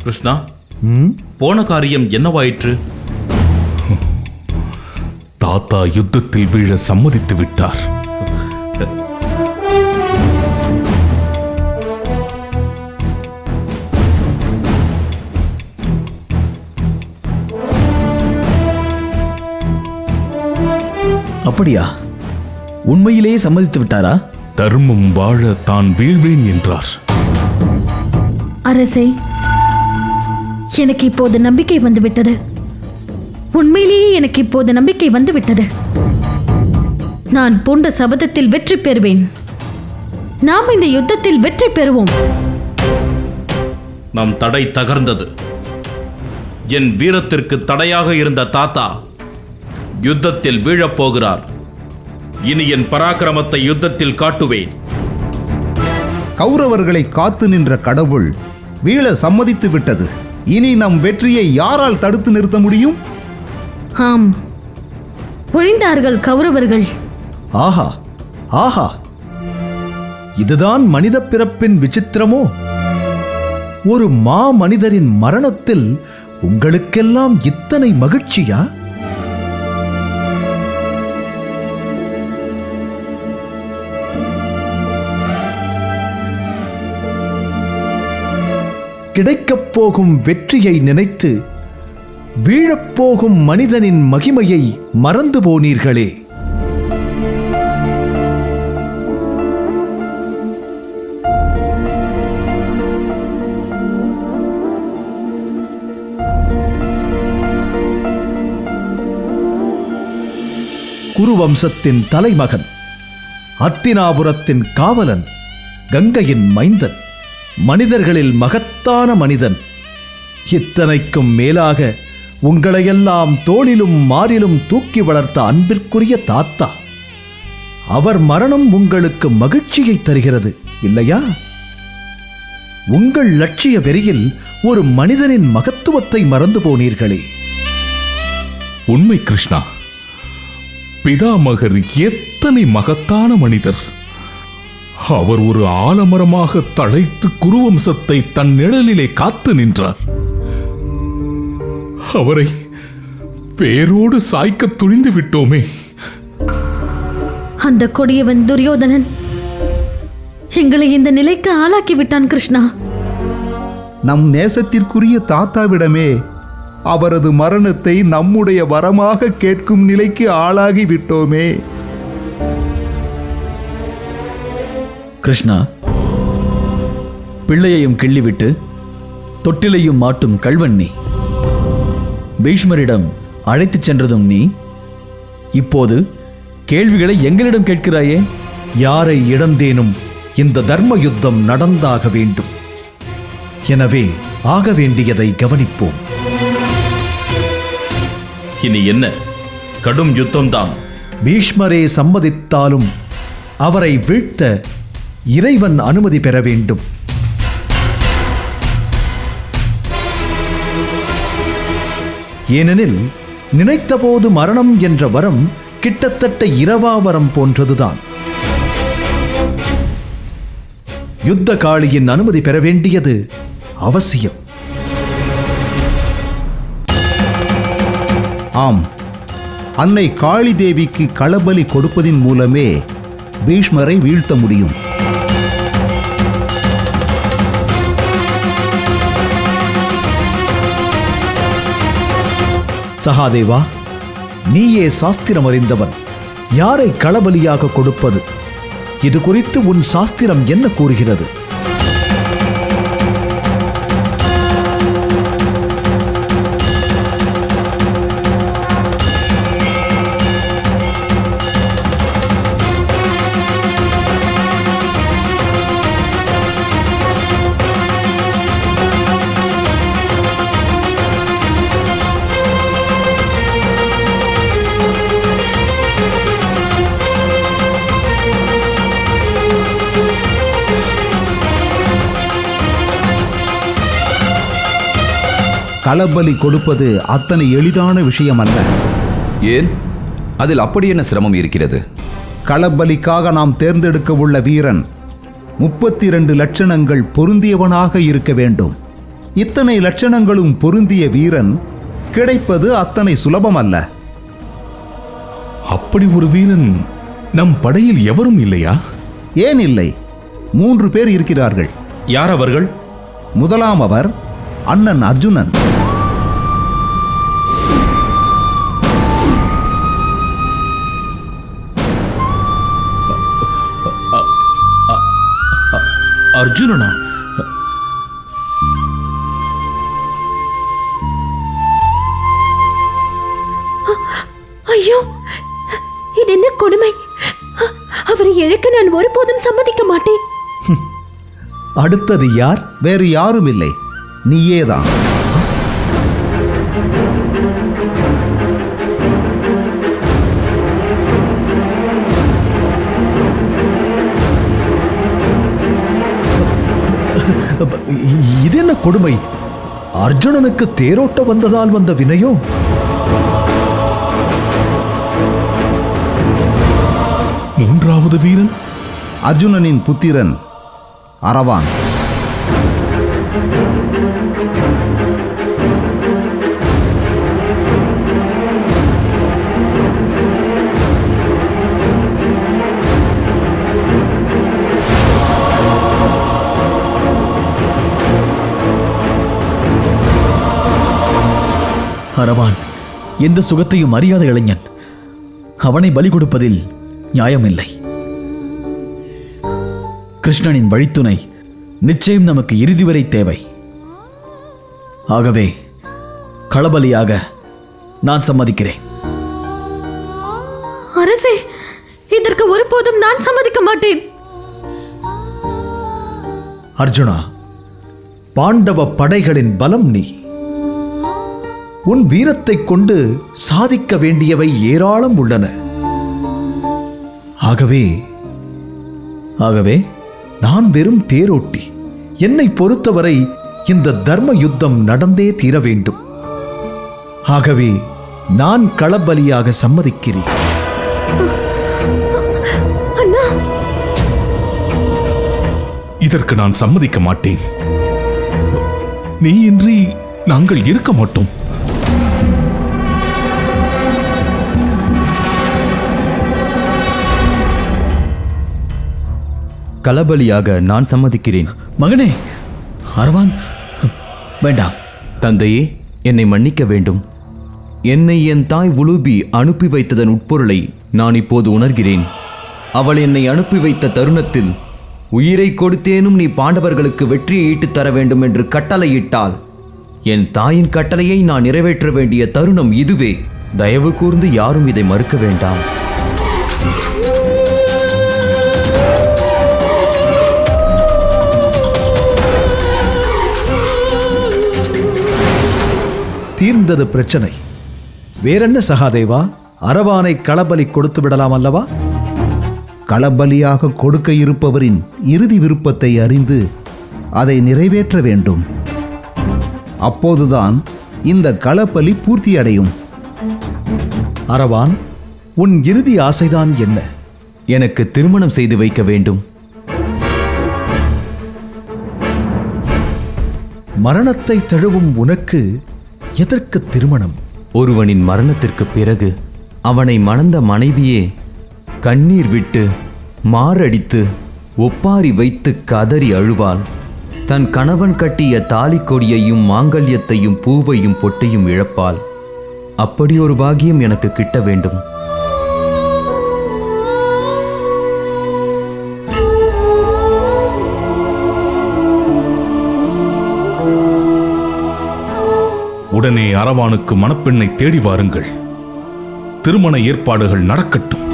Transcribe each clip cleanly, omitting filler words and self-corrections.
கிருஷ்ணா, போன காரியம் என்னவாயிற்று? தாத்தா யுத்தத்தில் வீழ சம்மதித்து விட்டார். அப்படியா? உண்மையிலேயே சம்மதித்து விட்டாரா? தர்மம் வாழ தான் வீழ்வேன் என்றார். அரசே, எனக்கு இப்போது நம்பிக்கை வந்துவிட்டது. உண்மையிலேயே எனக்கு இப்போது நம்பிக்கை வந்துவிட்டது. நான் பூண்ட சபதத்தில் வெற்றி பெறுவேன். நாம் இந்த யுத்தத்தில் வெற்றி பெறுவோம். நம் தடை தகர்ந்தது. என் வீரத்திற்கு தடையாக இருந்த தாத்தா யுத்தத்தில் வீழப் போகிறார். இனி என் பராக்கிரமத்தை யுத்தத்தில் காட்டுவேன். கௌரவர்களை காத்து நின்ற கடவுள் வீழ சம்மதித்து விட்டது. இனி நம் வெற்றியை யாரால் தடுத்து நிறுத்த முடியும்? ஆம், ஒழிந்தார்கள் கௌரவர்கள். ஆஹா ஆஹா, இதுதான் மனித பிறப்பின் விசித்திரமோ? ஒரு மனிதரின் மரணத்தில் உங்களுக்கெல்லாம் இத்தனை மகிழ்ச்சியா? கிடைக்கப் போகும் வெற்றியை நினைத்து வீழப்போகும் மனிதனின் மகிமையை மறந்து போனீர்களே. குருவம்சத்தின் தலைமகன், அத்தினாபுரத்தின் காவலன், கங்கையின் மைந்தன், மனிதர்களில் மகத்தான மனிதன், இத்தனைக்கும் மேலாக உங்களையெல்லாம் தோளிலும் மாரிலும் தூக்கி வளர்த்த அன்பிற்குரிய தாத்தா, அவர் மரணம் உங்களுக்கு மகிழ்ச்சியை தருகிறது இல்லையா? உங்கள் லட்சிய வெறியில் ஒரு மனிதனின் மகத்துவத்தை மறந்து போனீர்களே. உண்மை கிருஷ்ணா, பிதாமகர் எத்தனை மகத்தான மனிதர்! அவர் ஒரு ஆலமரமாக தழைத்து குருவம்சத்தை தன் நிழலிலே காத்து நின்றார். அவரை பேரோடு சாய்க்க துணிந்து விட்டோமே. அந்த கொடியவன் துரியோதனன் எங்களை இந்த நிலைக்கு ஆளாக்கி விட்டான் கிருஷ்ணா. நம் நேசத்திற்குரிய தாத்தாவிடமே அவரது மரணத்தை நம்முடைய வரமாக கேட்கும் நிலைக்கு ஆளாகி விட்டோமே. கிருஷ்ணா, பிள்ளையையும் கிள்ளிவிட்டு தொட்டிலையும் மாட்டும் கள்வன் நீ. பீஷ்மரிடம் அழைத்துச் சென்றதும் நீ. இப்போது கேள்விகளை எங்களிடம் கேட்கிறாயே. யாரை இழந்தேனும் இந்த தர்ம யுத்தம் நடந்தாக வேண்டும். எனவே ஆக வேண்டியதை கவனிப்போம். இனி என்ன? கடும் யுத்தம்தான். பீஷ்மரே சம்மதித்தாலும் அவரை வீழ்த்த இறைவன் அனுமதி பெற வேண்டும். ஏனெனில் நினைத்தபோது மரணம் என்ற வரம் கிட்டத்தட்ட இரவாவரம் போன்றதுதான். யுத்த காளியின் அனுமதி பெற வேண்டியது அவசியம். ஆம், அன்னை காளி தேவிக்கு களபலி கொடுப்பதின் மூலமே பீஷ்மரை வீழ்த்த முடியும். சகாதேவா, நீயே சாஸ்திரம் அறிந்தவன். யாரை களபலியாக கொடுப்பது? இது குறித்து உன் சாஸ்திரம் என்ன கூறுகிறது? களபலி கொடுப்பது அத்தனை எளிதான விஷயம் அல்ல. ஏன்? அதில் அப்படி என்ன சிரமம் இருக்கிறது? களபலிக்காக நாம் தேர்ந்தெடுக்க உள்ள வீரன் 32 லட்சணங்கள் பொருந்தியவனாக இருக்க வேண்டும். இத்தனை லட்சணங்களும் பொருந்திய வீரன் கிடைப்பது அத்தனை சுலபமல்ல. அப்படி ஒரு வீரன் நம் படையில் எவரும் இல்லையா? ஏன் இல்லை? 3 பேர் இருக்கிறார்கள். யார் அவர்கள்? முதலாம் அவர் அண்ணன் அர்ஜுனன். அர்ஜுனனா? ஐயோ, இது என்ன கொடுமை! அவரை இழக்க நான் ஒருபோதும் சம்மதிக்க மாட்டேன். அடுத்தது யார்? வேறு யாரும் இல்லை, நீயேதான். இது என்ன கொடுமை? அர்ஜுனனுக்கு தேரோட்ட வந்ததால் வந்த வினையோ? மூன்றாவது வீரன் அர்ஜுனனின் புத்திரன் அரவான். அரவான் எந்த சுகத்தையும் அறியாத இளைஞன். அவனை பலி கொடுப்பதில் நியாயமில்லை. கிருஷ்ணனின் வழித்துணை நிச்சயம் நமக்கு இறுதி வரை தேவை. ஆகவே களபலியாக நான் சம்மதிக்கிறேன். அரசே, இதற்கு ஒருபோதும் நான் சம்மதிக்க மாட்டேன். அர்ஜுனா, பாண்டவ படைகளின் பலம் நீ. உன் வீரத்தைக் கொண்டு சாதிக்க வேண்டியவை ஏராளம் உள்ளன. ஆகவே நான் வெறும் தேரோட்டி. என்னை பொறுத்தவரை இந்த தர்ம யுத்தம் நடந்தே தீர வேண்டும். ஆகவே நான் களபலியாக சம்மதிக்கிறேன். அண்ணா, இதற்கு நான் சம்மதிக்க மாட்டேன். நீ இன்றி நாங்கள் இருக்க மாட்டோம். களபலியாக நான் சம்மதிக்கிறேன். மகனே, அரவான் வேண்டாம். தந்தையே, என்னை மன்னிக்க வேண்டும். என்னை என் தாய் உலூபி அனுப்பி வைத்ததன் உட்பொருளை நான் இப்போது உணர்கிறேன். அவள் என்னை அனுப்பி வைத்த தருணத்தில் உயிரை கொடுத்தேனும் நீ பாண்டவர்களுக்கு வெற்றியை ஈட்டுத் தர வேண்டும் என்று கட்டளையிட்டால் என் தாயின் கட்டளையை நான் நிறைவேற்ற வேண்டிய தருணம் இதுவே. தயவு கூர்ந்து யாரும் இதை மறுக்க வேண்டாம். தீர்ந்தது பிரச்சனை. வேறென்ன சகாதேவா? அரவானை களபலி கொடுத்து விடலாம் அல்லவா? களபலியாக கொடுக்க இருப்பவரின் இறுதி விருப்பத்தை அறிந்து அதை நிறைவேற்ற வேண்டும். அப்போதுதான் இந்த களபலி பூர்த்தியடையும். அரவான், உன் இறுதி ஆசைதான் என்ன? எனக்கு திருமணம் செய்து வைக்க வேண்டும். மரணத்தை தழுவும் உனக்கு எதற்கு திருமணம்? ஒருவனின் மரணத்திற்கு பிறகு அவனை மணந்த மனைவியே கண்ணீர் விட்டு மாரடித்து ஒப்பாரி வைத்து கதறி அழுவாள். தன் கணவன் கட்டிய தாலி கொடியையும் மாங்கல்யத்தையும் பூவையும் பொட்டையும் இழப்பாள். அப்படி ஒரு பாக்கியம் எனக்கு கிட்ட வேண்டும். உடனே அரவானுக்கு மணப்பெண்ணை தேடி வாருங்கள். திருமண ஏற்பாடுகள் நடக்கட்டும்.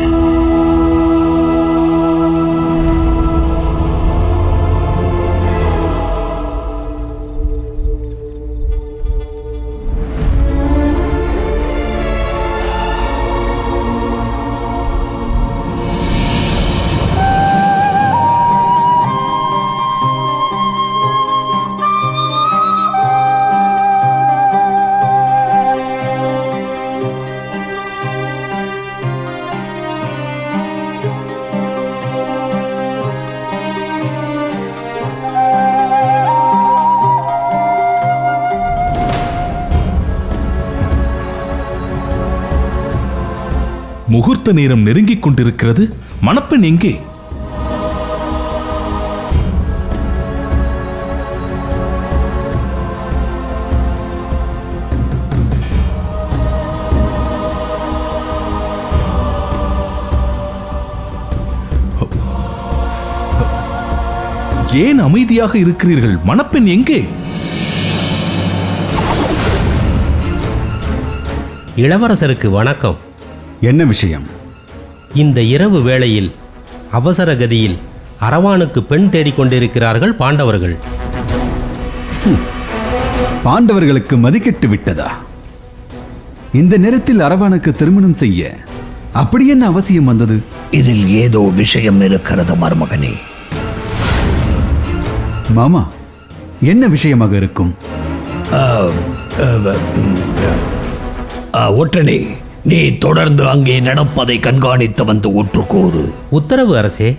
முகூர்த்த நேரம் நெருங்கிக் கொண்டிருக்கிறது. மணப்பெண் எங்கே? ஏன் அமைதியாக இருக்கிறீர்கள்? மணப்பெண் எங்கே? இளவரசருக்கு வணக்கம். என்ன விஷயம்? இந்த இரவு வேளையில் அவசர கதியில் அரவானுக்கு பெண் தேடிக்கொண்டிருக்கிறார்கள் பாண்டவர்கள். பாண்டவர்களுக்கு மதிக்கெட்டு விட்டதா? இந்த நேரத்தில் அரவானுக்கு திருமணம் செய்ய அப்படி என்ன அவசியம் வந்தது? இதில் ஏதோ விஷயம் இருக்கிறது மருமகனே. மாமா, என்ன விஷயமாக இருக்கும்? ஒற்றனே, நீ தொடர்ந்து அங்கே நடப்பதை கண்காணித்து வந்து ஒற்றுக்கூறு. உத்தரவு அரசே.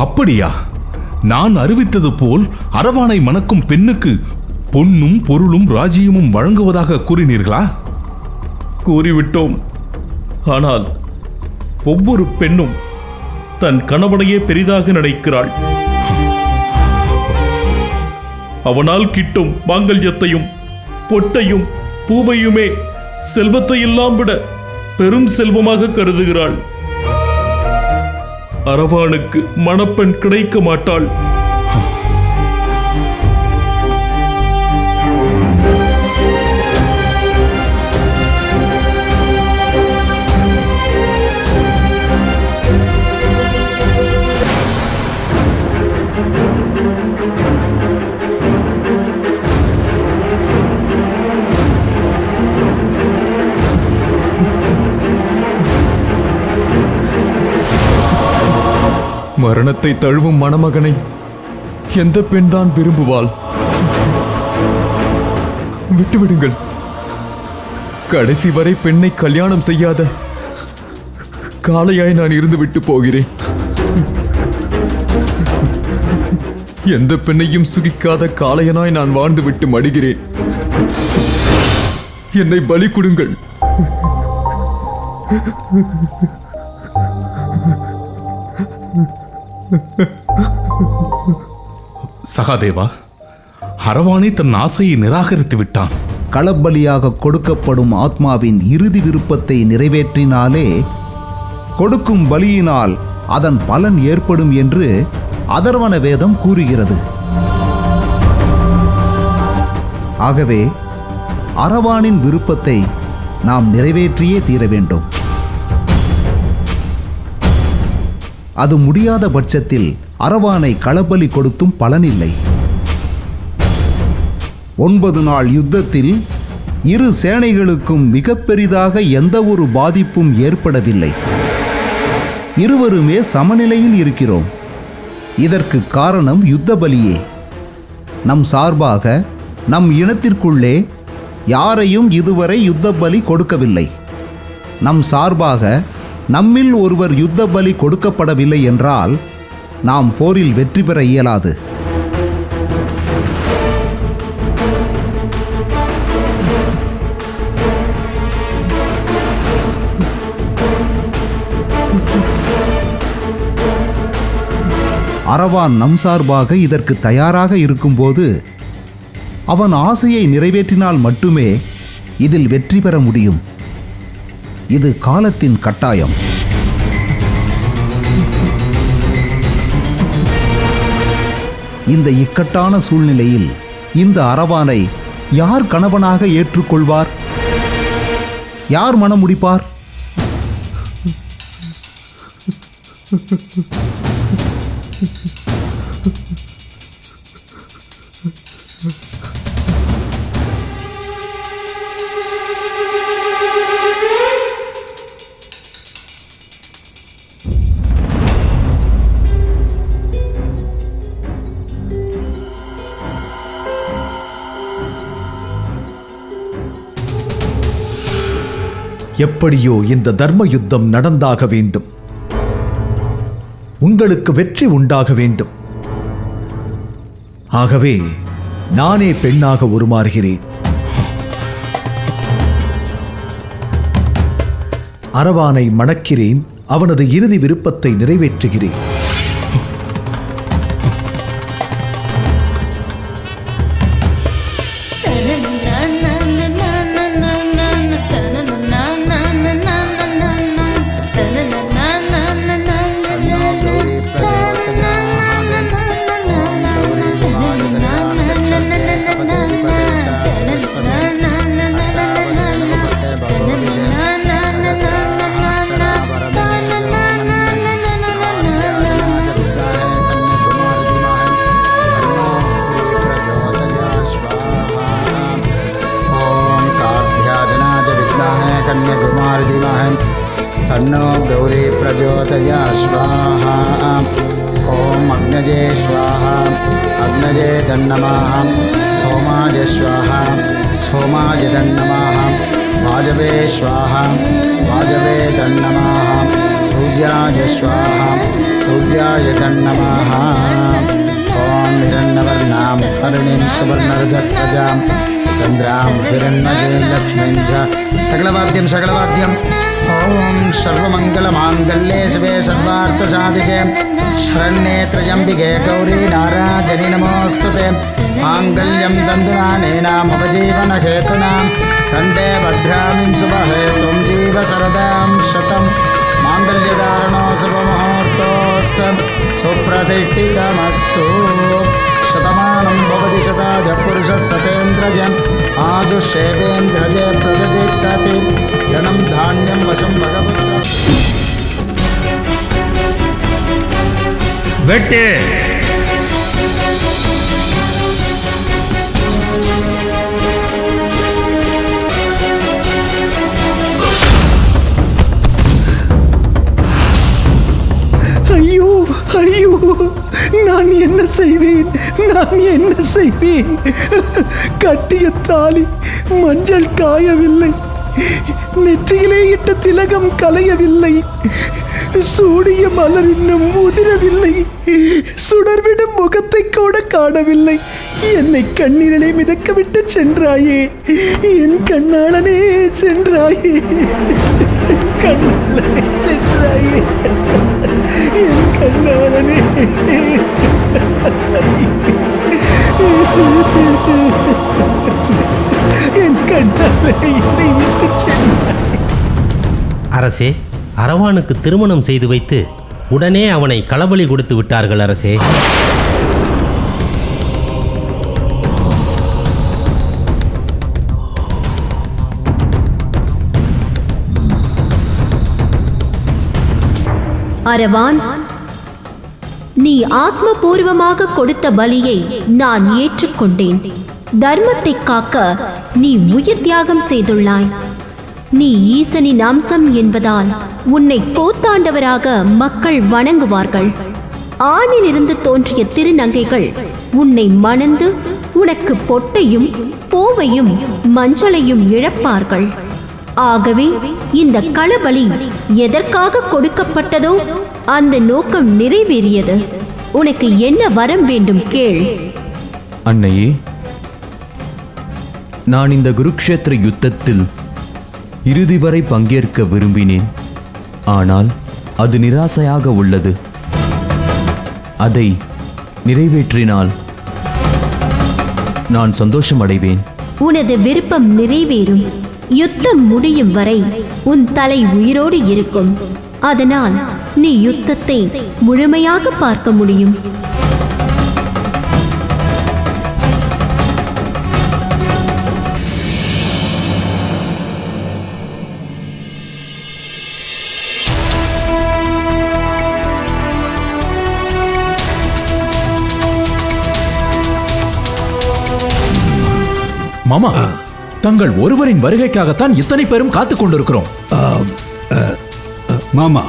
அப்படியா? நான் அறிவித்தது போல் அரவானை மணக்கும் பெண்ணுக்கு பொன்னும் பொருளும் ராஜ்யமும் வழங்குவதாக கூறினீர்களா? கூறிவிட்டோம். ஆனால் ஒவ்வொரு பெண்ணும் தன் கணவனையே பெரிதாக நினைக்கிறாள். அவனால் கிட்டும் மாங்கல்யத்தையும் பொட்டையும் பூவையுமே செல்வத்தை எல்லாம் விட பெரும் செல்வமாக கருதுகிறாள். அரவானுக்கு மணப்பெண் கிடைக்க மாட்டாள். மரணத்தை தழுவும் மணமகனை எந்த பெண்தான் விரும்புவாள்? விட்டுவிடுங்கள். கடைசி வரை பெண்ணை கல்யாணம் செய்யாத காளையாய் நான் இருந்து விட்டு போகிறேன். எந்த பெண்ணையும் சுகிக்காத காளையனாய் நான் வாழ்ந்து விட்டு மடிகிறேன். என்னை பலி கொடுங்கள். சகாதேவா, அரவானே தன் ஆசையை நிராகரித்து விட்டான். களப்பலியாக கொடுக்கப்படும் ஆத்மாவின் இறுதி விருப்பத்தை நிறைவேற்றினாலே கொடுக்கும் பலியினால் அதன் பலன் ஏற்படும் என்று அதர்வண வேதம் கூறுகிறது. ஆகவே அரவானின் விருப்பத்தை நாம் நிறைவேற்றியே தீர வேண்டும். அது முடியாத பட்சத்தில் அரவானை களபலி கொடுத்தும் பலனில்லை. 9 நாள் யுத்தத்தில் இரு சேனைகளுக்கும் மிக பெரிதாக எந்த ஒரு பாதிப்பும் ஏற்படவில்லை. இருவருமே சமநிலையில் இருக்கிறோம். இதற்கு காரணம் யுத்த பலியே. நம் சார்பாக நம் இனத்திற்குள்ளே யாரையும் இதுவரை யுத்த பலி கொடுக்கவில்லை. நம் சார்பாக நம்மில் ஒருவர் யுத்த பலி கொடுக்கப்படவில்லை என்றால் நாம் போரில் வெற்றி பெற இயலாது. அரவான் நம் சார்பாக இதற்கு தயாராக இருக்கும்போது அவன் ஆசையை நிறைவேற்றினால் மட்டுமே இதில் வெற்றி பெற முடியும். இது காலத்தின் கட்டாயம். இந்த இக்கட்டான சூழ்நிலையில் இந்த அரவானை யார் கணவனாக ஏற்றுக்கொள்வார்? யார் மனம் முடிப்பார்? எப்படியோ இந்த தர்ம யுத்தம் நடந்தாக வேண்டும். உங்களுக்கு வெற்றி உண்டாக வேண்டும். ஆகவே நானே பெண்ணாக உருமாறுகிறேன். அரவானை மணக்கிறேன். அவனது இறுதி விருப்பத்தை நிறைவேற்றுகிறேன். तन्नो गौरी प्रचोदया स्वाहा ॐ अग्नजे स्वाहा अग्नजे तन्नमः सोमाय स्वाहा सोमाय तन्नमः वाजवे स्वाहा वाजवे तन्नमः सूर्याय स्वाहा सूर्याय तन्नमः ॐ हिरण्यवर्णां हरिणीं सुवर्णरजस्रजां चन्द्रां हिरण्मये लक्ष्मीं च सकलवाद्यं ओम सर्वमंगलमांगल्ये शिवे सर्वार्थसाधिके शरण्ये त्र्यंबिके गौरी नारायणी नमोस्तुते मांगल्यं तन्तुनानेनाम उपजीवनहेतुनां कण्ठे भद्रामिं शुभहे त्वं जीव शरदां शतं मांगल्यधारणो शुभमुहूर्तोऽस्तु सुप्रतिष्ठितमस्तु शतमानं भवति शताय पुरुषः सतेन्द्रजम् आजुषेवेन्द्रजे प्रदतिष्ठति धनं धान्यं वशं भगवता வெட்டு. ஐயோ ஐயோ, நான் என்ன செய்வேன்? நான் என்ன செய்வேன்? கட்டிய தாலி மஞ்சள் காயவில்லை, நெற்றியிலே இட்ட திலகம் கலையவில்லை, சூடிய மலர் இன்னும் உதிரவில்லை, சுடர்விடும் முகத்தை கூட காணவில்லை. என்னை கண்ணீரிலே மிதக்க விட்டு சென்றாயே, என் கண்ணாளனே சென்றாயே, கண்ணாளனே சென்றாயே, என் கண்ணாளனே. என் கண்ணாளனே என்னை விட்டு சென்றாய். அரசே, அரவானுக்கு திருமணம் செய்து வைத்து உடனே அவனை களபலி கொடுத்து விட்டார்கள் அரசே. அரவான், நீ ஆத்மபூர்வமாக கொடுத்த பலியை நான் ஏற்றுக்கொண்டேன். தர்மத்தை காக்க நீ உயிர் தியாகம் செய்துள்ளாய். நீ ஈசனின் அம்சம் என்பதால் உன்னை கோத்தாண்டவராக மக்கள் வணங்குவார்கள். ஆணிலிருந்து தோன்றிய திருநங்கைகள் உன்னை மணந்து உனக்கு பொட்டையும் பூவையும் மஞ்சளையும் இழப்பார்கள். ஆகவே இந்த களபலி எதற்காக கொடுக்கப்பட்டதோ அந்த நோக்கம் நிறைவேறியது. உனக்கு என்ன வரம் வேண்டும் கேள். அன்னையே, நான் இந்த குருக்ஷேத்திர யுத்தத்தில் இறுதி வரை பங்கேற்க விரும்பினேன். ஆனால் அது நிராசையாக உள்ளது. அதை நிறைவேற்றினால் நான் சந்தோஷம் அடைவேன். உனது விருப்பம் நிறைவேறும். யுத்தம் முடியும் வரை உன் தலை உயிரோடு இருக்கும். அதனால் நீ யுத்தத்தை முழுமையாக பார்க்க முடியும். மாமா, தங்கள் ஒருவரின் வருகைக்காகத்தான் இத்தனை பேரும் காத்துக் கொண்டிருக்கிறோம். மாமா,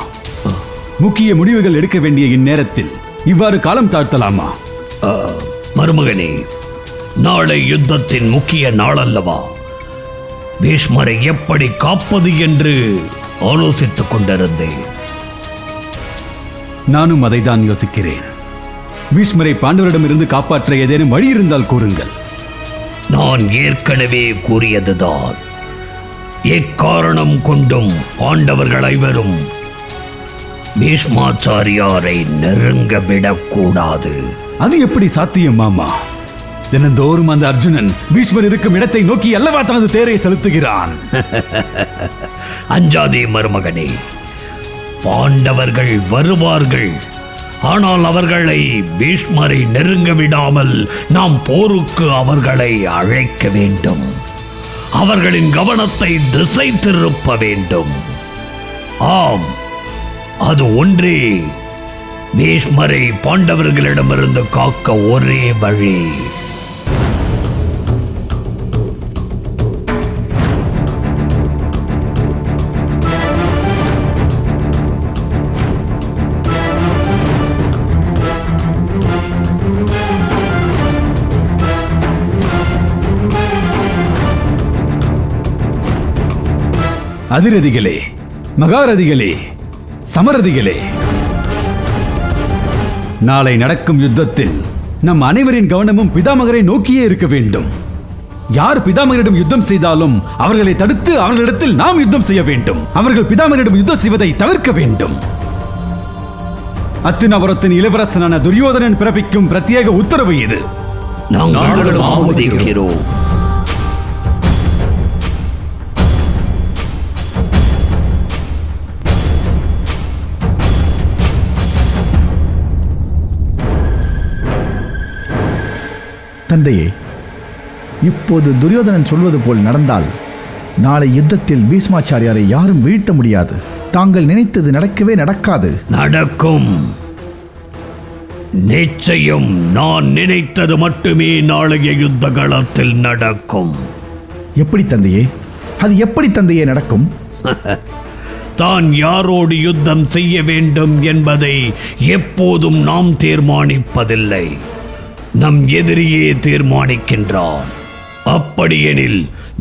முக்கிய முடிவுகள் எடுக்க வேண்டிய இந்நேரத்தில் இவ்வாறு காலம் தாழ்த்தலாமா? மருமகனே, நாளை யுத்தத்தின் முக்கிய நாள் அல்லவா? பீஷ்மரை எப்படி காப்பது என்று ஆலோசித்துக் கொண்டிருந்தேன். நானும் அதைதான் யோசிக்கிறேன். பீஷ்மரை பாண்டவரிடமிருந்து காப்பாற்ற ஏதேனும் வழி இருந்தால் கூறுங்கள். நான் ஏற்கனவே கூறியதுதான். எக்காரணம் கொண்டும் பாண்டவர்கள் ஐவரும் பீஷ்மாச்சாரியாரை நெருங்க விடக்கூடாது. அது எப்படி சாத்தியம் மாமா? தினந்தோறும் அந்த அர்ஜுனன் பீஷ்மர் இருக்கும் இடத்தை நோக்கி அல்லவா தனது தேரை செலுத்துகிறான். அஞ்சாதே மருமகனே, பாண்டவர்கள் வருவார்கள். ஆனால் அவர்களை பீஷ்மரை நெருங்க விடாமல் நாம் போருக்கு அவர்களை அழைக்க வேண்டும். அவர்களின் கவனத்தை திசை திருப்ப வேண்டும். ஆம், அது ஒன்றே பீஷ்மரை பாண்டவர்களிடமிருந்து காக்க ஒரே வழி. அதிரதிகளே, மகாரதிகளே, சமரதிகளே, நாளை நடக்கும் யுத்தத்தில் நம் அனைவரின் கவனமும் பிதாமகரை நோக்கியே இருக்க வேண்டும். யார் பிதாமகரிடம் யுத்தம் செய்தாலும் அவர்களை தடுத்து அவர்களிடத்தில் நாம் யுத்தம் செய்ய வேண்டும். அவர்கள் பிதாமகரிடம் யுத்தம் செய்வதை தவிர்க்க வேண்டும். அத்தினாபுரத்தின் இளவரசனான துரியோதனன் பிறப்பிக்கும் பிரத்யேக உத்தரவு இது. நாங்கள் ஆமோதிக்கிறோம். தந்தையே, இப்போது துரியோதனன் சொல்வது போல் நடந்தால் நாளை யுத்தத்தில் பீஷ்மாச்சாரியாரை யாரும் வீழ்த்த முடியாது. தாங்கள் நினைத்தது நடக்கவே நடக்காது. நடக்கும். நிச்சயம் நான் நினைத்தது மட்டுமே நாளைய யுத்த களத்தில் நடக்கும். எப்படி தந்தையே? அது எப்படி தந்தையே நடக்கும்? தான் யாரோடு யுத்தம் செய்ய வேண்டும் என்பதை எப்போதும் நாம் தீர்மானிப்பதில்லை. நம் எதிரியே தீர்மானிக்கின்றான். அப்படியெனில்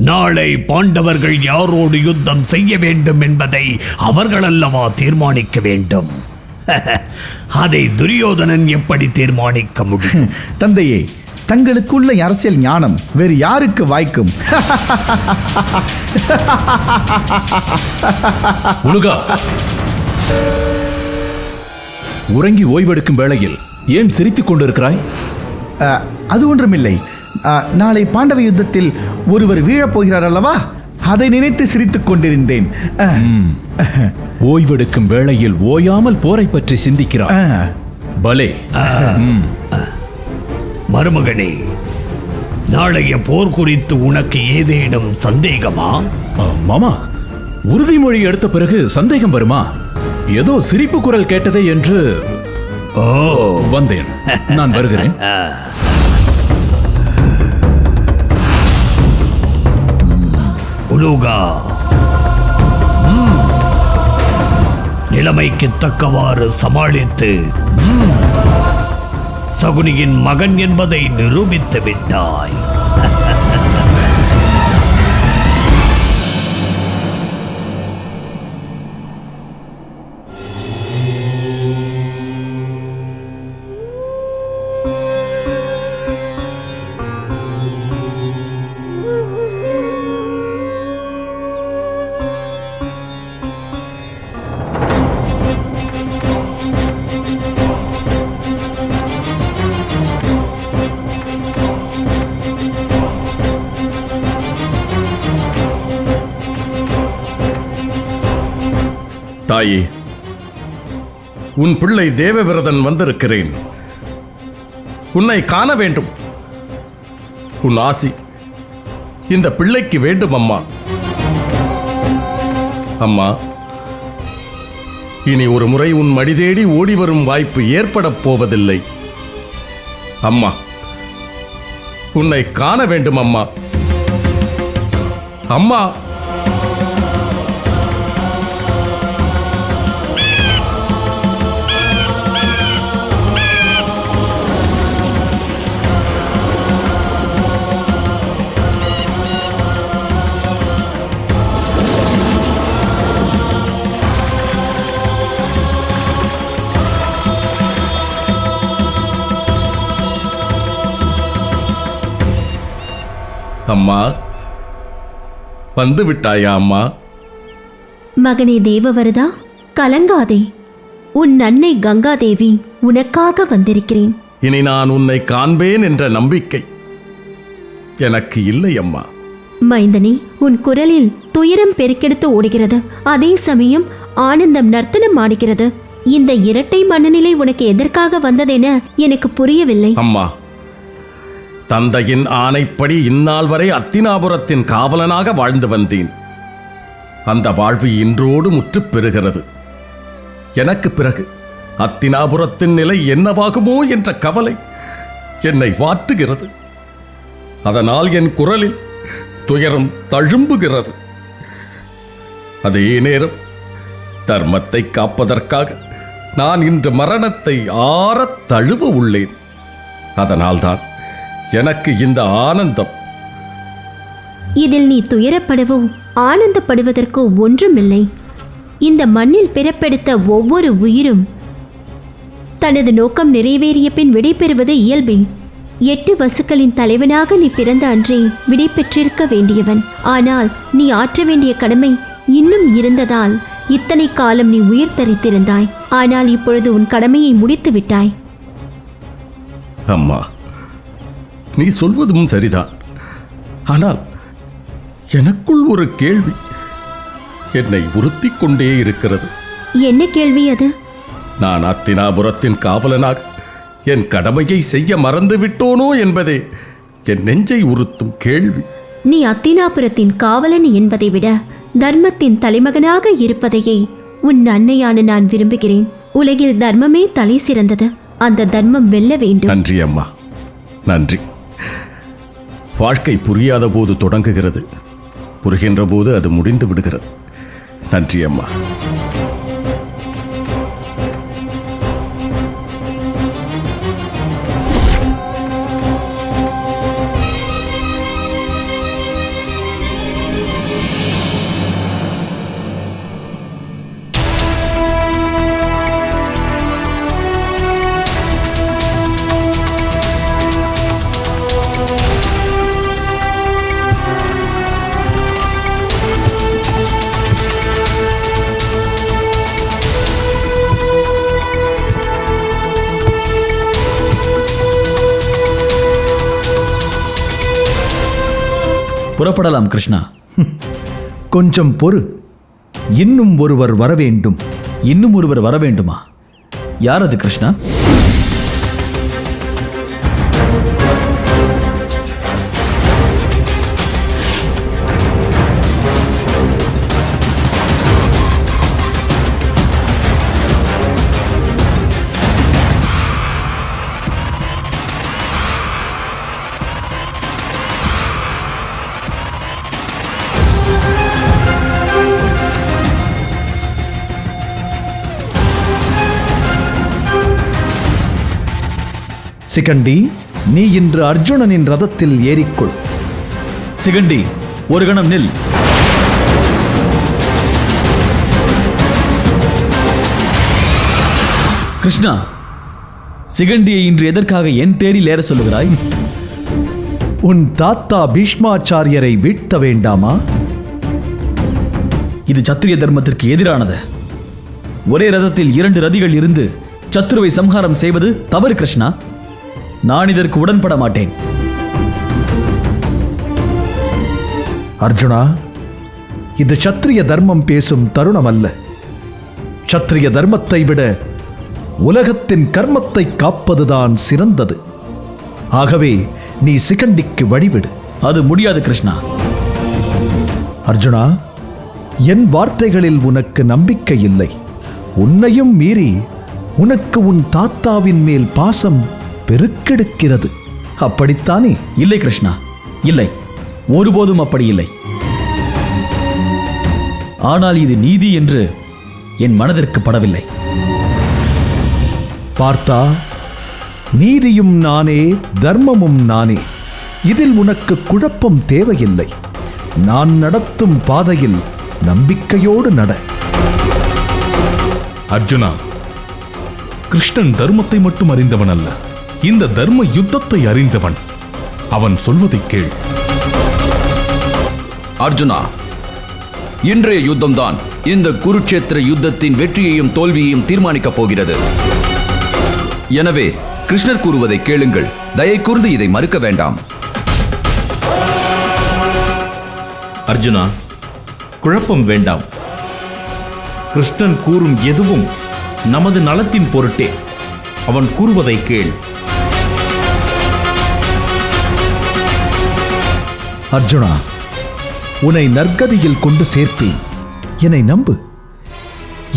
நாளை பாண்டவர்கள் யாரோடு யுத்தம் செய்ய வேண்டும் என்பதை அவர்கள் அல்லவா தீர்மானிக்க வேண்டும். அதை துரியோதனன் எப்படி தீர்மானிக்க முடியும்? தந்தையே, தங்களுக்குள்ள அரசியல் ஞானம் வேறு யாருக்கு வாய்க்கும்? உலகா, உறங்கி ஓய்வெடுக்கும் வேளையில் ஏன் சிரித்துக் கொண்டிருக்கிறாய்? அது ஒன்றுமில்லை. நாளை பாண்டவ யுத்தத்தில் ஒருவர் வீழப் போகிறார் அல்லவா, அதை நினைத்து சிரித்துக் கொண்டிருந்தேன். ஓய்வெடுக்கும் வேளையில் ஓயாமல் போரை பற்றி சிந்திக்கிறார். பலே. மருமகனே, நாளைய போர் குறித்து உனக்கு ஏதேனும் சந்தேகமா? மாமா, உறுதிமொழி எடுத்த பிறகு சந்தேகம் வருமா? ஏதோ சிரிப்பு குரல் கேட்டதே என்று வந்தேன். நான் வருகிறேன். உலோகா, நிலைமைக்கு தக்கவாறு சமாளித்து சகுனியின் மகன் என்பதை நிரூபித்து விட்டாய். தாயே, உன் பிள்ளை தேவவிரதன் வந்திருக்கிறேன். உன்னை காண வேண்டும். உன் ஆசி இந்த பிள்ளைக்கு வேண்டும் அம்மா. அம்மா, இனி ஒரு முறை உன் மடி தேடி ஓடி வரும் வாய்ப்பு ஏற்படப் போவதில்லை. அம்மா, உன்னை காண வேண்டும் அம்மா. அம்மா, அம்மா, வந்து விட்டாயா அம்மா? மகனே தேவவரதா, கலங்காதே. உன் அன்னை கங்காதேவி உனக்காக வந்திருக்கிறேன். இனி நான் உன்னை காண்பேன் என்ற நம்பிக்கை எனக்கு இல்லை அம்மா. மைந்தனே, உன் குரலில் துயரம் பெருக்கெடுத்து ஓடுகிறது, அதே சமயம் ஆனந்தம் நர்த்தனம் ஆடுகிறது. இந்த இரட்டை மனநிலை உனக்கு எதற்காக வந்ததென எனக்கு புரியவில்லை. அம்மா, தந்தையின் ஆணைப்படி இந்நாள் வரை அத்தினாபுரத்தின் காவலனாக வாழ்ந்து வந்தேன். அந்த வாழ்வு இன்றோடு முற்றுப் பெறுகிறது. எனக்கு பிறகு அத்தினாபுரத்தின் நிலை என்னவாகுமோ என்ற கவலை என்னை வாட்டுகிறது. அதனால் என் குரலில் துயரம் தழும்புகிறது. அதே நேரம் தர்மத்தை காப்பதற்காக நான் இன்று மரணத்தை ஆறத் தழுவ உள்ளேன். அதனால்தான் எனக்கு இந்த ஆனந்தம். இதில் நீ துயரப்படவோ ஆனந்தப்படுவதற்கோ ஒன்றுமில்லை. இந்த மண்ணில் பிறப்பெடுத்த ஒவ்வொரு உயிரும் தனது நோக்கம் நிறைவேறிய பின் விடைபெறுவது இயல்பே. 8 வசுக்களின் தலைவனாக நீ பிறந்த அன்றே விடை பெற்றிருக்க வேண்டியவன். ஆனால் நீ ஆற்ற வேண்டிய கடமை இன்னும் இருந்ததால் இத்தனை காலம் நீ உயிர் தரித்திருந்தாய். ஆனால் இப்பொழுது உன் கடமையை முடித்து விட்டாய். அம்மா, நீ சொல்வதும் சரிதான். ஆனால் எனக்குள் ஒரு கேள்வி என்னை உறுத்திக் கொண்டே இருக்கிறது. என்ன கேள்வி அது? நான் அத்தினாபுரத்தின் காவலனாக என் கடமையை செய்ய மறந்து விட்டோனோ என்பதே என் நெஞ்சை உறுத்தும் கேள்வி. நீ அத்தினாபுரத்தின் காவலன் என்பதை விட தர்மத்தின் தலைமகனாக இருப்பதையே உன் அன்னையான நான் விரும்புகிறேன். உலகில் தர்மமே தலை சிறந்தது. அந்த தர்மம் வெல்ல வேண்டும். நன்றி அம்மா, நன்றி. வாழ்க்கை புரியாத போது தொடங்குகிறது, புரிகின்ற போது அது முடிந்து விடுகிறது. நன்றி அம்மா. புறப்படலாம் கிருஷ்ணா. கொஞ்சம் பொறு. இன்னும் ஒருவர் வரவேண்டும். இன்னும் ஒருவர் வர வேண்டுமா? யார் அது கிருஷ்ணா? சிகண்டி, நீ இன்று அர்ஜுனனின் ரதத்தில் ஏறிக்கொள். சிகண்டி, ஒரு கணம் நில். கிருஷ்ணா, சிகண்டியை இன்று எதற்காக என் தேரில் ஏற சொல்லுகிறாய்? உன் தாத்தா பீஷ்மாச்சாரியரை வீழ்த்த வேண்டாமா? இது சத்திரிய தர்மத்திற்கு எதிரானது. ஒரே ரதத்தில் 2 ரதிகள் இருந்து சத்துருவை சம்ஹாரம் செய்வது தவறு கிருஷ்ணா. நான் இதற்கு உடன்பட மாட்டேன். அர்ஜுனா, இது சத்திரிய தர்மம் பேசும் தருணம் அல்ல. சத்திரிய தர்மத்தை விட உலகத்தின் கர்மத்தை காப்பதுதான் சிறந்தது. ஆகவே நீ சிகண்டிக்கு வழிவிடு. அது முடியாது கிருஷ்ணா. அர்ஜுனா, என் வார்த்தைகளில் உனக்கு நம்பிக்கை இல்லை. உன்னையும் மீறி உனக்கு உன் தாத்தாவின் மேல் பாசம் பெருக்கெடுக்கிறது. அப்படித்தானே? இல்லை கிருஷ்ணா, இல்லை, ஒருபோதும் அப்படி இல்லை. ஆனால் இது நீதி என்று என் மனதிற்கு படவில்லை. பார்த்தா, நீதியும் நானே, தர்மமும் நானே. இதில் உனக்கு குழப்பம் தேவையில்லை. நான் நடத்தும் பாதையில் நம்பிக்கையோடு நட. அர்ஜுனா, கிருஷ்ணன் தர்மத்தை மட்டும் அறிந்தவன் அல்ல, இந்த தர்ம யுத்தத்தை அறிந்தவன். அவன் சொல்வதை கேள். அர்ஜுனா, இன்றைய யுத்தம்தான் இந்த குருட்சேத்திர யுத்தத்தின் வெற்றியையும் தோல்வியையும் தீர்மானிக்கப் போகிறது. எனவே கிருஷ்ணர் கூறுவதை கேளுங்கள். தயை கூர்ந்து இதை மறுக்க வேண்டாம். அர்ஜுனா, குழப்பம் வேண்டாம். கிருஷ்ணன் கூறும் எதுவும் நமது நலத்தின் பொருட்டே. அவன் கூறுவதை கேள். அர்ஜுனா, உன்னை நற்கதியில் கொண்டு சேர்ப்பேன். என்னை நம்பு.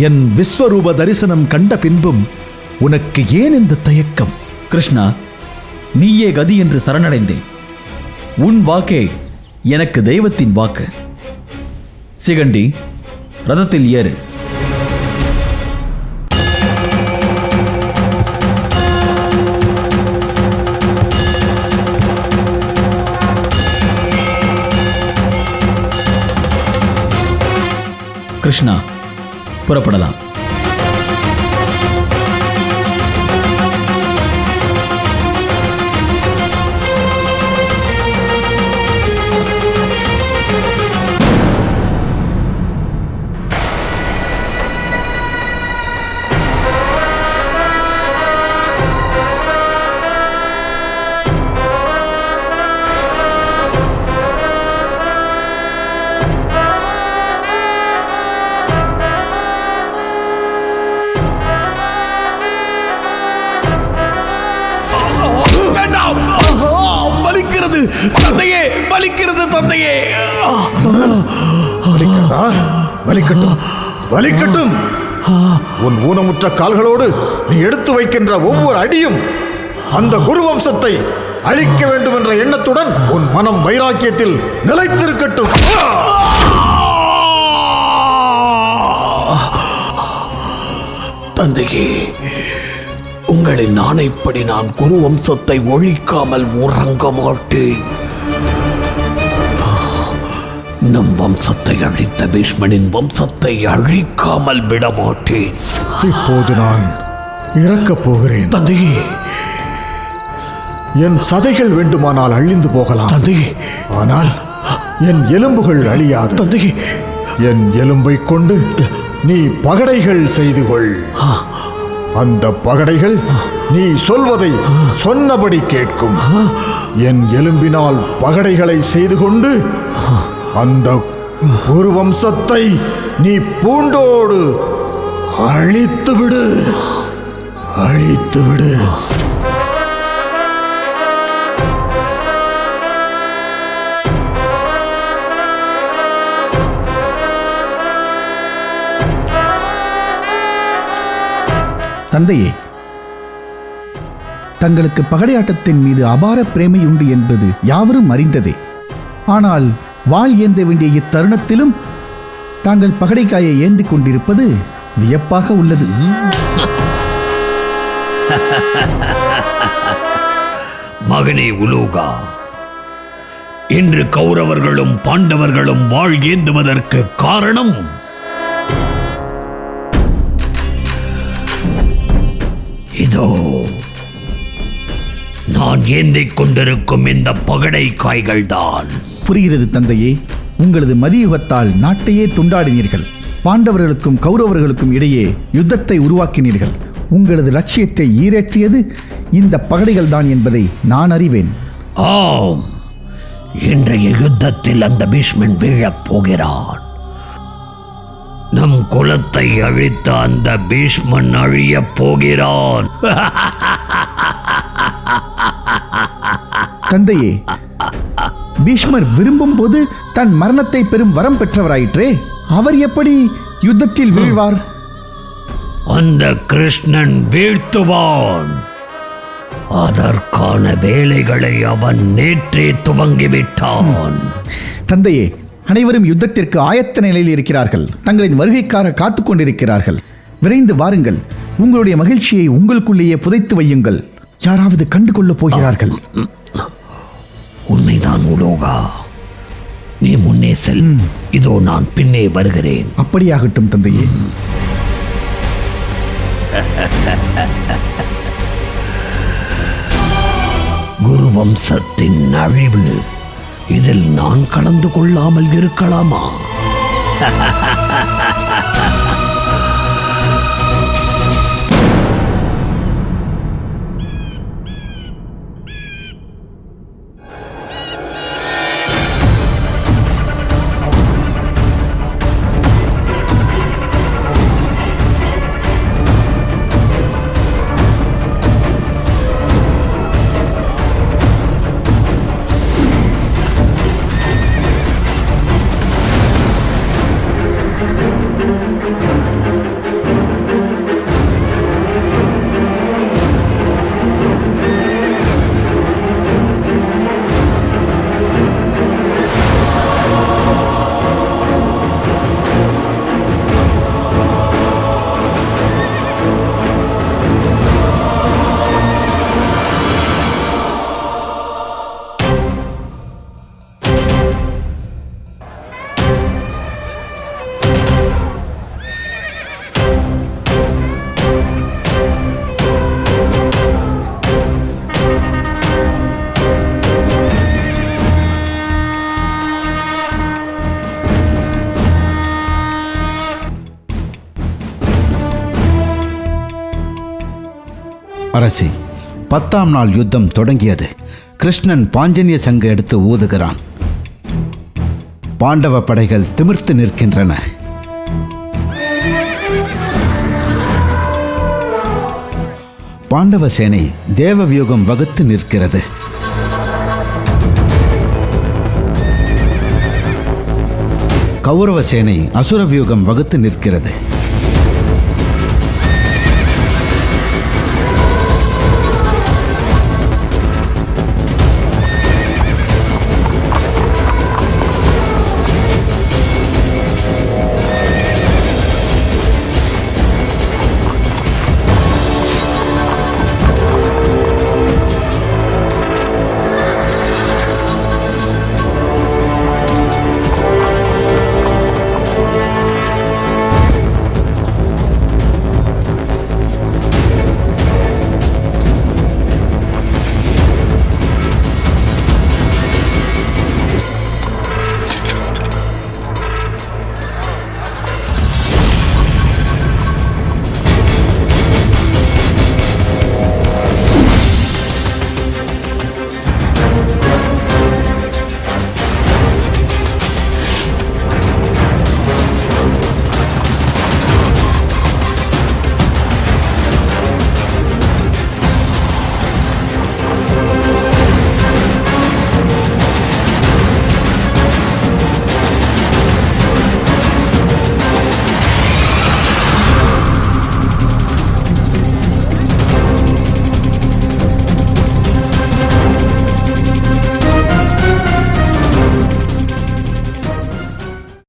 என் விஸ்வரூப தரிசனம் கண்ட பின்பும் உனக்கு ஏன் இந்த தயக்கம்? கிருஷ்ணா, நீயே கதி என்று சரணடைந்தேன். உன் வாக்கே எனக்கு தெய்வத்தின் வாக்கு. சிகண்டி, ரதத்தில் ஏறு. கிருஷ்ணா, புறப்படலாம். வலிக்கிறது தந்தையே, வலிக்கிறது தந்தையே. வலிக்கட்டும், வலிக்கட்டும். உன் ஊனமுற்ற கால்களோடு நீ எடுத்து வைக்கின்ற ஒவ்வொரு அடியும் அந்த குரு வம்சத்தை அழிக்க வேண்டும் என்ற எண்ணத்துடன் உன் மனம் வைராக்கியத்தில் நிலைத்திருக்கட்டும். தந்தையே, உங்களின் ஆணைப்படி நான் குரு வம்சத்தை ஒழிக்காமல் உறங்க மாட்டேன். நம் வம்சத்தை அழித்த பீஷ்மனின் வம்சத்தை அழிக்காமல் விட மாட்டேன். இப்போது நான் இறக்கப் போகிறேன். தந்தையே, என் சதைகள் வேண்டுமானால் அழிந்து போகலாம் தந்தையே, ஆனால் என் எலும்புகள் அழியாது. தந்தையே, என் எலும்பை கொண்டு நீ பகடைகள் செய்து கொள். அந்த பகடைகள் நீ சொல்வதை சொன்னபடி கேட்கும். என் எலும்பினால் பகடைகளை செய்து கொண்டு அந்த ஒரு வம்சத்தை நீ பூண்டோடு அழித்துவிடு, அழித்துவிடு. தந்தையே, தங்களுக்கு பகடையாட்டத்தின் மீது அபார பிரேமை உண்டு என்பது யாவரும் அறிந்ததே. ஆனால் வாள் ஏந்த வேண்டிய இத்தருணத்திலும் தாங்கள் பகடைக்காயை ஏந்திக் கொண்டிருப்பது வியப்பாக உள்ளது. மகனே உலோகா, இன்று கௌரவர்களும் பாண்டவர்களும் வாழ் ஏந்துவதற்கு காரணம் இதோ நான் ஏந்திக் கொண்டிருக்கும் இந்த பகடை காய்கள் தான். புரிகிறது தந்தையே. உங்களது மதியுகத்தால் நாட்டையே துண்டாடினீர்கள். பாண்டவர்களுக்கும் கௌரவர்களுக்கும் இடையே யுத்தத்தை உருவாக்கினீர்கள். உங்களது லட்சியத்தை ஈரேற்றியது இந்த பகடைகள் தான் என்பதை நான் அறிவேன். ஆம், இன்றைய யுத்தத்தில் அந்த பீஷ்மன் வீழப் போகிறான். நம் குலத்தை அழித்த அந்த பீஷ்மன் அழியப் போகிறான். தந்தையே, பீஷ்மர் விரும்பும் போது தன் மரணத்தை பெறும் வரம் பெற்றவராயிற்றே. அவர் எப்படி யுத்தத்தில் வீழ்வார்? அந்த கிருஷ்ணன் வீழ்த்துவான். அதற்கான வேலைகளை அவன் நேற்றே துவங்கிவிட்டான். தந்தையே, அனைவரும் யுத்தத்திற்கு ஆயத்த நிலையில் இருக்கிறார்கள். தங்களின் வருகைக்காக காத்துக் கொண்டிருக்கிறார்கள். விரைந்து வாருங்கள். உங்களுடைய மகிழ்ச்சியை உங்களுக்குள்ளேயே புதைத்து வையுங்கள். யாராவது கண்டுகொள்ளப் போகிறார்கள். உண்மைதான் உலோகா, நீ முன்னே செல். இதோ நான் பின்னே வருகிறேன். அப்படியாகட்டும் தந்தையே. குரு வம்சத்தின் அழிவு இதில் நான் கலந்து கொள்ளாமல் இருக்கலாமா? அரசி, 10ஆம் நாள் யுத்தம் தொடங்கியது. கிருஷ்ணன் பாஞ்சன்ய சங்கு எடுத்து ஊதுகிறான். பாண்டவ படைகள் திமிர்த்து நிற்கின்றன. பாண்டவ சேனை தேவ வியூகம் வகுத்து நிற்கிறது. கௌரவ சேனை அசுர வியூகம் வகுத்து நிற்கிறது.